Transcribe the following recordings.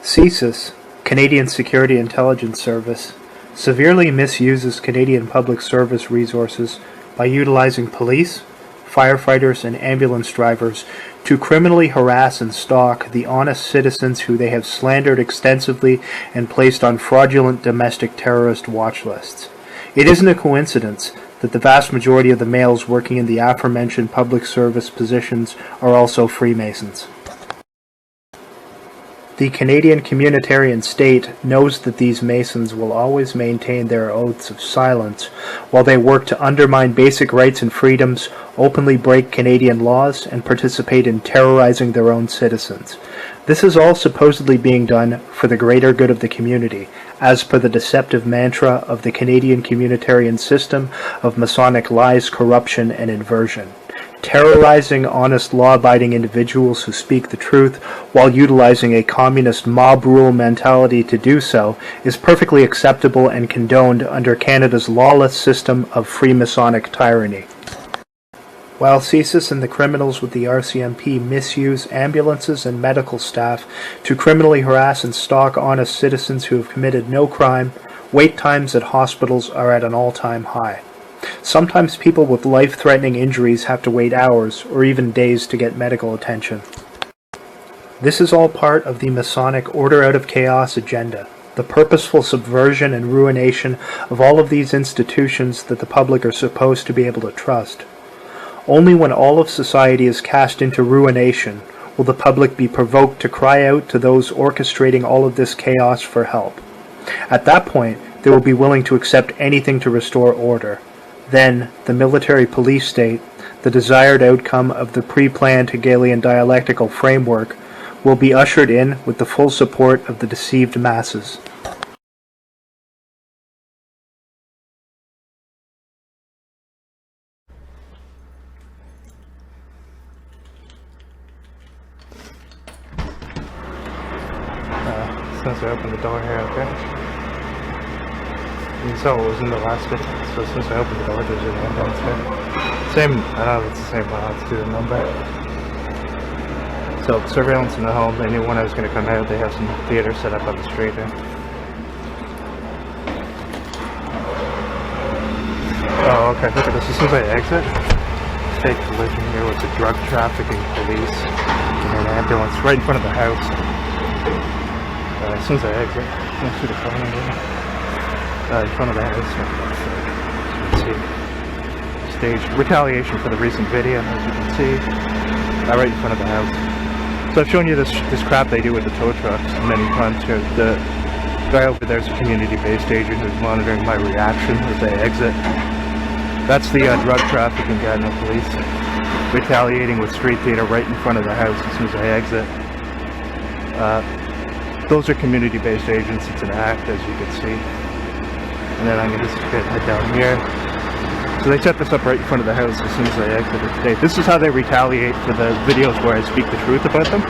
CSIS, Canadian Security Intelligence Service, severely misuses Canadian public service resources by utilizing police, firefighters, and ambulance drivers to criminally harass and stalk the honest citizens who they have slandered extensively and placed on fraudulent domestic terrorist watch lists. It isn't a coincidence that the vast majority of the males working in the aforementioned public service positions are also Freemasons. The Canadian communitarian state knows that these Masons will always maintain their oaths of silence while they work to undermine basic rights and freedoms, openly break Canadian laws, and participate in terrorizing their own citizens. This is all supposedly being done for the greater good of the community, as per the deceptive mantra of the Canadian communitarian system of Masonic lies, corruption, and inversion. Terrorizing honest law-abiding individuals who speak the truth while utilizing a communist mob rule mentality to do so is perfectly acceptable and condoned under Canada's lawless system of Freemasonic tyranny. While CSIS and the criminals with the RCMP misuse ambulances and medical staff to criminally harass and stalk honest citizens who have committed no crime, wait times at hospitals are at an all-time high. Sometimes people with life-threatening injuries have to wait hours or even days to get medical attention. This is all part of the Masonic order out of chaos agenda, the purposeful subversion and ruination of all of these institutions that the public are supposed to be able to trust. Only when all of society is cast into ruination will the public be provoked to cry out to those orchestrating all of this chaos for help. At that point, they will be willing to accept anything to restore order. Then, the military police state, the desired outcome of the pre-planned Hegelian dialectical framework, will be ushered in with the full support of the deceived masses. Since I opened the door here, okay? You saw what was in the last video, so since I opened the door, there's an ambulance here. Same, I don't know if it's the same one, let's do the number. So, surveillance in the home, they knew when I was going to come out, they have some theater set up on the street here. Oh, okay, look at this, as soon as I exit, fake collision here with the drug trafficking police and an ambulance right in front of the house. As soon as I exit, I'm going to see the phone number. In front of the house. So you can see. Staged retaliation for the recent video, as you can see. Right in front of the house. So I've shown you this crap they do with the tow trucks many times here. The guy over there is a community-based agent who's monitoring my reaction as I exit. That's the drug trafficking Gatineau police retaliating with street theater right in front of the house as soon as I exit. Those are community-based agents. It's an act, as you can see. And then I'm going to just head down here. So they set this up right in front of the house as soon as I exited today. This is how they retaliate for the videos where I speak the truth about them,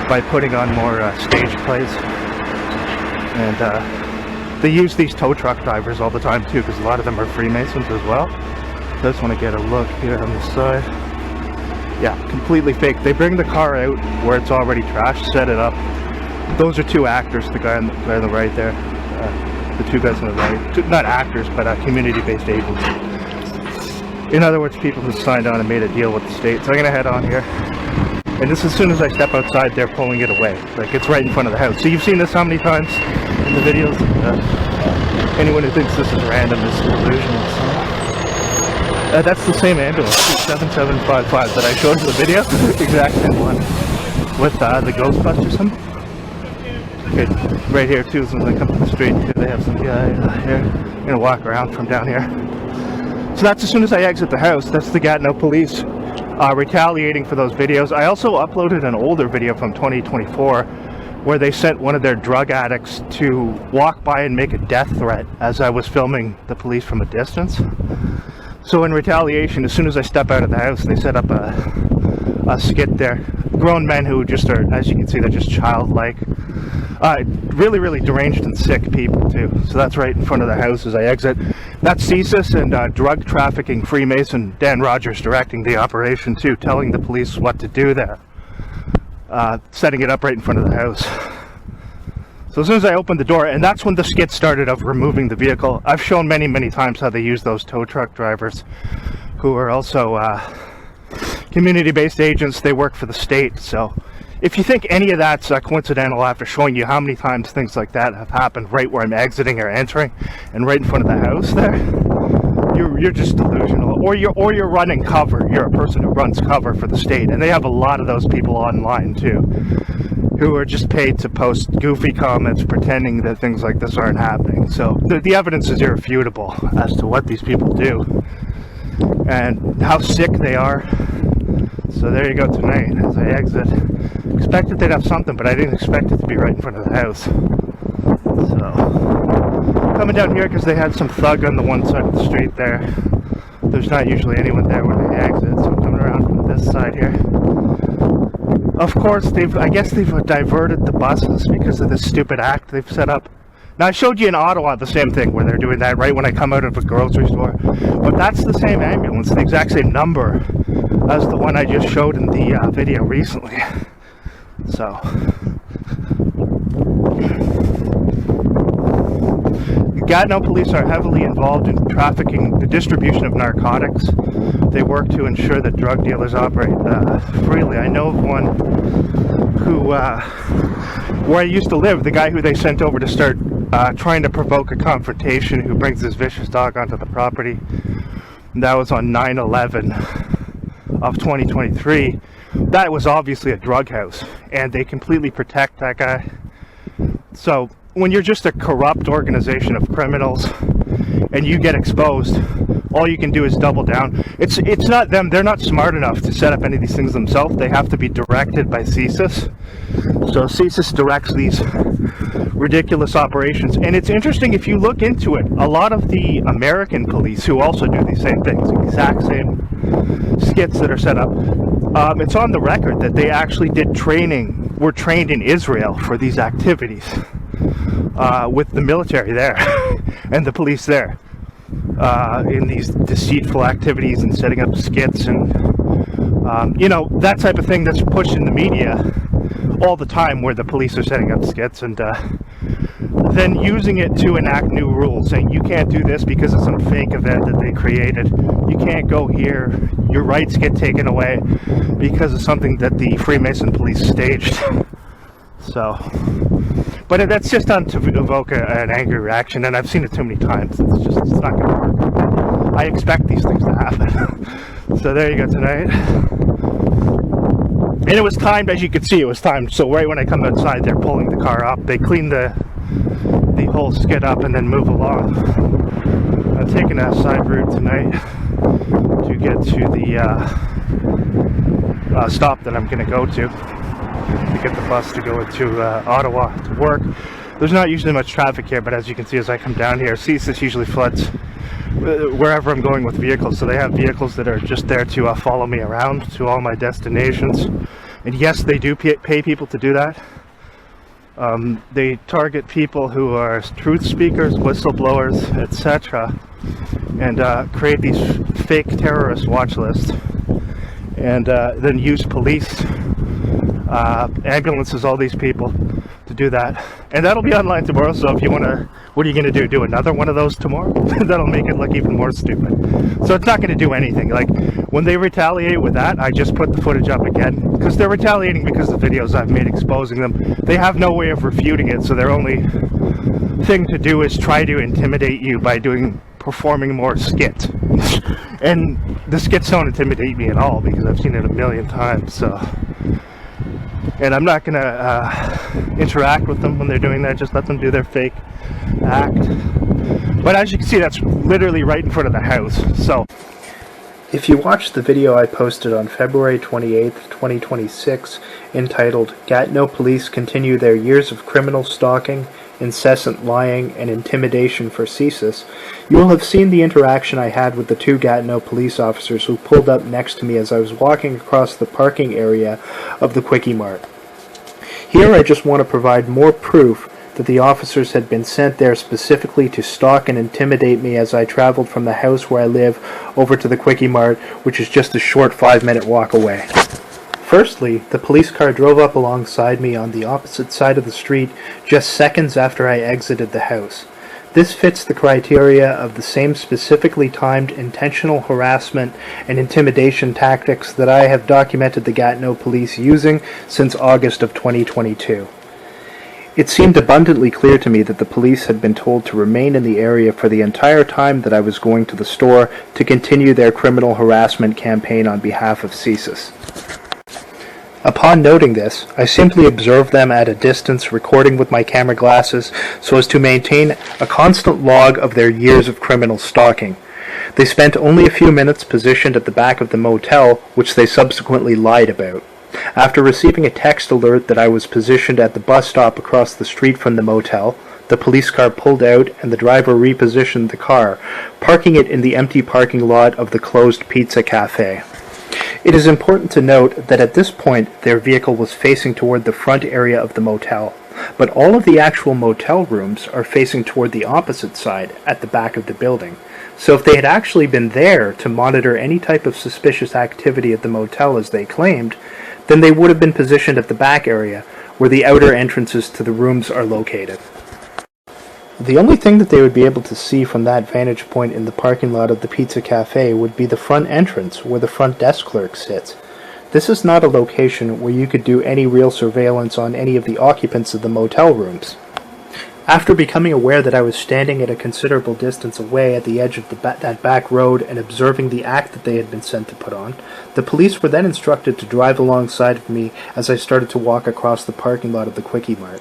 by putting on more stage plays. And they use these tow truck drivers all the time too, because a lot of them are Freemasons as well. So I just want to get a look here on the side. Yeah, completely fake. They bring the car out where it's already trashed, set it up. Those are two actors, the guy on the right there. The two guys on the right, not actors, but community-based agents. In other words, people who signed on and made a deal with the state. So I'm gonna head on here, and this, as soon as I step outside, they're pulling it away. Like, it's right in front of the house. So you've seen this how many times in the videos? Anyone who thinks this is random is delusional. That's the same ambulance, 7755 that I showed in the video. Exact same one with the Ghostbusters symbol. Okay, right here too, as soon as I come to the street, here they have some guy here. I'm gonna walk around from down here. So that's as soon as I exit the house. That's the Gatineau police retaliating for those videos. I also uploaded an older video from 2024 where they sent one of their drug addicts to walk by and make a death threat as I was filming the police from a distance. So in retaliation, as soon as I step out of the house, they set up a skit there. Grown men who just are, as you can see, they're just childlike. Really, really deranged and sick people too. So that's right in front of the house as I exit. That's CSIS and drug trafficking Freemason Dan Rogers directing the operation too, telling the police what to do there. Setting it up right in front of the house. So as soon as I opened the door, and that's when the skit started of removing the vehicle. I've shown many times how they use those tow truck drivers who are also community-based agents. They work for the state. So if you think any of that's coincidental after showing you how many times things like that have happened right where I'm exiting or entering and right in front of the house there, you're just delusional, or you're running cover. You're a person who runs cover for the state, and they have a lot of those people online too, who are just paid to post goofy comments pretending that things like this aren't happening. So the evidence is irrefutable as to what these people do and how sick they are. So there you go tonight as I exit. Expected they'd have something, but I didn't expect it to be right in front of the house. So coming down here because they had some thug on the one side of the street there. There's not usually anyone there when they exit, so I'm coming around from this side here. Of course, I guess they've diverted the buses because of this stupid act they've set up. Now, I showed you in Ottawa the same thing where they're doing that right when I come out of a grocery store. But that's the same ambulance, the exact same number as the one I just showed in the video recently. So Gatineau police are heavily involved in trafficking, the distribution of narcotics. They work to ensure that drug dealers operate freely. I know of one who, where I used to live, the guy who they sent over to start trying to provoke a confrontation, who brings this vicious dog onto the property. And that was on 9/11 of 2023. That was obviously a drug house, and they completely protect that guy. So when you're just a corrupt organization of criminals and you get exposed, all you can do is double down. It's not them. They're not smart enough to set up any of these things themselves. They have to be directed by CSIS. So CSIS directs these ridiculous operations. And it's interesting, if you look into it, a lot of the American police who also do these same things, exact same skits that are set up, it's on the record that they actually were trained in Israel for these activities. With the military there and the police there in these deceitful activities and setting up skits and you know, that type of thing that's pushed in the media all the time, where the police are setting up skits and then using it to enact new rules, saying you can't do this because of some fake event that they created, you can't go here, your rights get taken away because of something that the Freemason police staged. So, but that's just done to evoke an angry reaction, and I've seen it too many times. It's not going to work. I expect these things to happen. So there you go tonight. And it was timed, as you could see, it was timed. So right when I come outside, they're pulling the car up. They clean the whole skid up and then move along. I'm taking a side route tonight to get to the stop that I'm going to go to get the bus to go into Ottawa to work. There's not usually much traffic here, but as you can see as I come down here, CSIS usually floods wherever I'm going with vehicles. So they have vehicles that are just there to follow me around to all my destinations. And yes, they do pay people to do that. They target people who are truth speakers, whistleblowers, etc. and create these fake terrorist watch lists, and then use police, ambulances, all these people to do that. And that'll be online tomorrow, so if you want to, what are you going to do another one of those tomorrow? That'll make it look even more stupid. So it's not going to do anything. Like when they retaliate with that, I just put the footage up again, because they're retaliating because of the videos I've made exposing them. They have no way of refuting it, so their only thing to do is try to intimidate you by performing more skits. And the skits don't intimidate me at all, because I've seen it a million times. So, and I'm not gonna interact with them when they're doing that. Just let them do their fake act. But as you can see, that's literally right in front of the house. So if you watched the video I posted on February 28th, 2026, entitled "Gatineau Police Continue Their Years of Criminal Stalking, Incessant Lying, and Intimidation for CSIS," you will have seen the interaction I had with the two Gatineau police officers who pulled up next to me as I was walking across the parking area of the Quickie Mart. Here I just want to provide more proof that the officers had been sent there specifically to stalk and intimidate me as I traveled from the house where I live over to the Quickie Mart, which is just a short 5-minute walk away. Firstly, the police car drove up alongside me on the opposite side of the street just seconds after I exited the house. This fits the criteria of the same specifically timed intentional harassment and intimidation tactics that I have documented the Gatineau police using since August of 2022. It seemed abundantly clear to me that the police had been told to remain in the area for the entire time that I was going to the store to continue their criminal harassment campaign on behalf of CSIS. Upon noting this, I simply observed them at a distance, recording with my camera glasses so as to maintain a constant log of their years of criminal stalking. They spent only a few minutes positioned at the back of the motel, which they subsequently lied about. After receiving a text alert that I was positioned at the bus stop across the street from the motel, the police car pulled out and the driver repositioned the car, parking it in the empty parking lot of the closed pizza cafe. It is important to note that at this point their vehicle was facing toward the front area of the motel, but all of the actual motel rooms are facing toward the opposite side at the back of the building. So if they had actually been there to monitor any type of suspicious activity at the motel as they claimed, then they would have been positioned at the back area where the outer entrances to the rooms are located. The only thing that they would be able to see from that vantage point in the parking lot of the pizza cafe would be the front entrance where the front desk clerk sits. This is not a location where you could do any real surveillance on any of the occupants of the motel rooms. After becoming aware that I was standing at a considerable distance away at the edge of that back road and observing the act that they had been sent to put on, the police were then instructed to drive alongside of me as I started to walk across the parking lot of the Quickie Mart.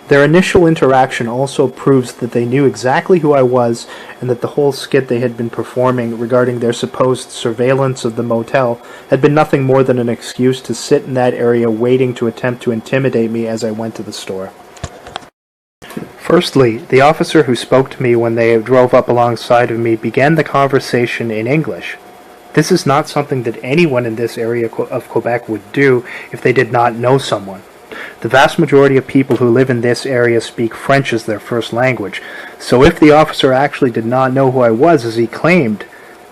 Their initial interaction also proves that they knew exactly who I was and that the whole skit they had been performing regarding their supposed surveillance of the motel had been nothing more than an excuse to sit in that area waiting to attempt to intimidate me as I went to the store. Firstly, the officer who spoke to me when they drove up alongside of me began the conversation in English. This is not something that anyone in this area of Quebec would do if they did not know someone. The vast majority of people who live in this area speak French as their first language, so if the officer actually did not know who I was as he claimed,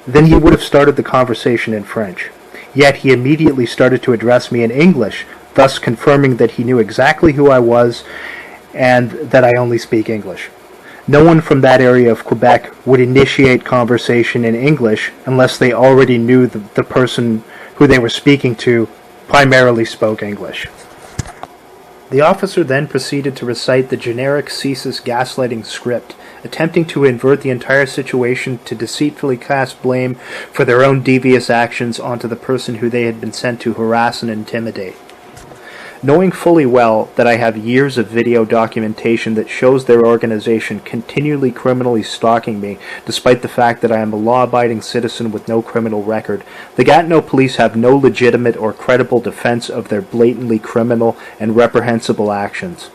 then he would have started the conversation in French. Yet he immediately started to address me in English, thus confirming that he knew exactly who I was and that I only speak English. No one from that area of Quebec would initiate conversation in English unless they already knew the person who they were speaking to primarily spoke English. The officer then proceeded to recite the generic CSIS gaslighting script, attempting to invert the entire situation to deceitfully cast blame for their own devious actions onto the person who they had been sent to harass and intimidate. Knowing fully well that I have years of video documentation that shows their organization continually criminally stalking me, despite the fact that I am a law-abiding citizen with no criminal record, the Gatineau police have no legitimate or credible defense of their blatantly criminal and reprehensible actions.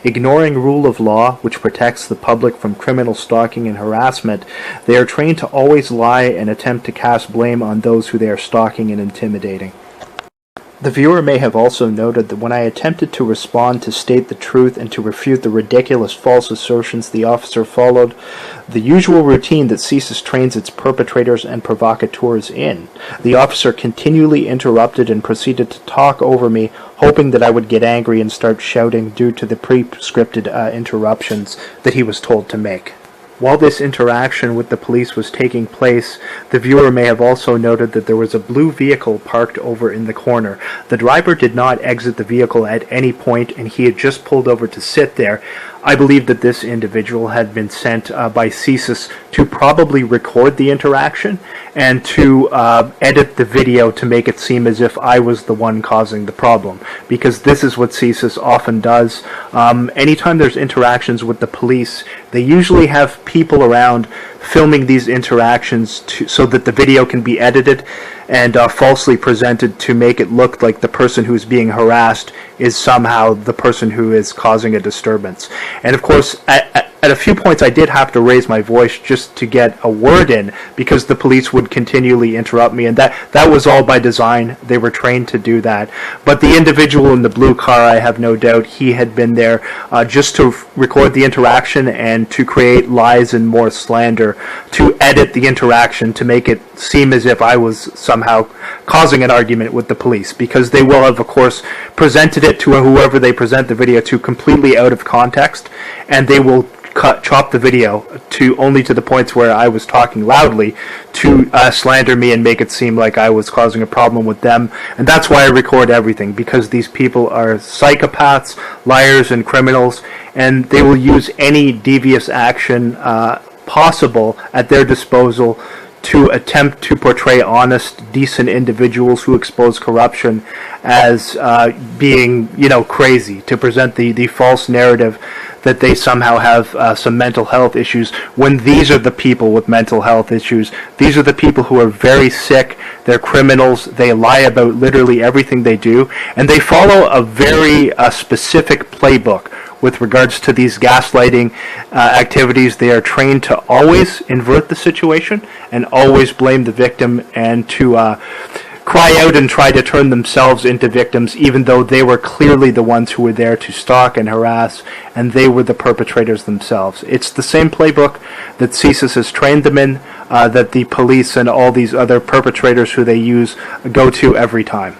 Ignoring rule of law, which protects the public from criminal stalking and harassment, they are trained to always lie and attempt to cast blame on those who they are stalking and intimidating. The viewer may have also noted that when I attempted to respond to state the truth and to refute the ridiculous false assertions, the officer followed the usual routine that CSIS trains its perpetrators and provocateurs in. The officer continually interrupted and proceeded to talk over me, hoping that I would get angry and start shouting due to the pre-scripted interruptions that he was told to make. While this interaction with the police was taking place, the viewer may have also noted that there was a blue vehicle parked over in the corner. The driver did not exit the vehicle at any point, and he had just pulled over to sit there. I believe that this individual had been sent by CSIS to probably record the interaction and to edit the video to make it seem as if I was the one causing the problem, because this is what CSIS often does. Anytime there's interactions with the police, they usually have people around filming these interactions so that the video can be edited and falsely presented to make it look like the person who's being harassed is somehow the person who is causing a disturbance. And of course, at a few points I did have to raise my voice just to get a word in, because the police would continually interrupt me, and that was all by design. They were trained to do that. But the individual in the blue car, I have no doubt he had been there just to record the interaction and to create lies and more slander, to edit the interaction to make it seem as if I was somehow causing an argument with the police, because they will have, of course, presented it to whoever they present the video to completely out of context, and they will chop the video to only to the points where I was talking loudly to slander me and make it seem like I was causing a problem with them. And that's why I record everything, because these people are psychopaths, liars, and criminals, and they will use any devious action possible at their disposal to attempt to portray honest, decent individuals who expose corruption as being, crazy, to present the false narrative that they somehow have some mental health issues, when these are the people with mental health issues. These are the people who are very sick, they're criminals, they lie about literally everything they do, and they follow a very specific playbook with regards to these gaslighting activities. They are trained to always invert the situation and always blame the victim, and to cry out and try to turn themselves into victims, even though they were clearly the ones who were there to stalk and harass, and they were the perpetrators themselves. It's the same playbook that CSIS has trained them in, that the police and all these other perpetrators who they use go to every time.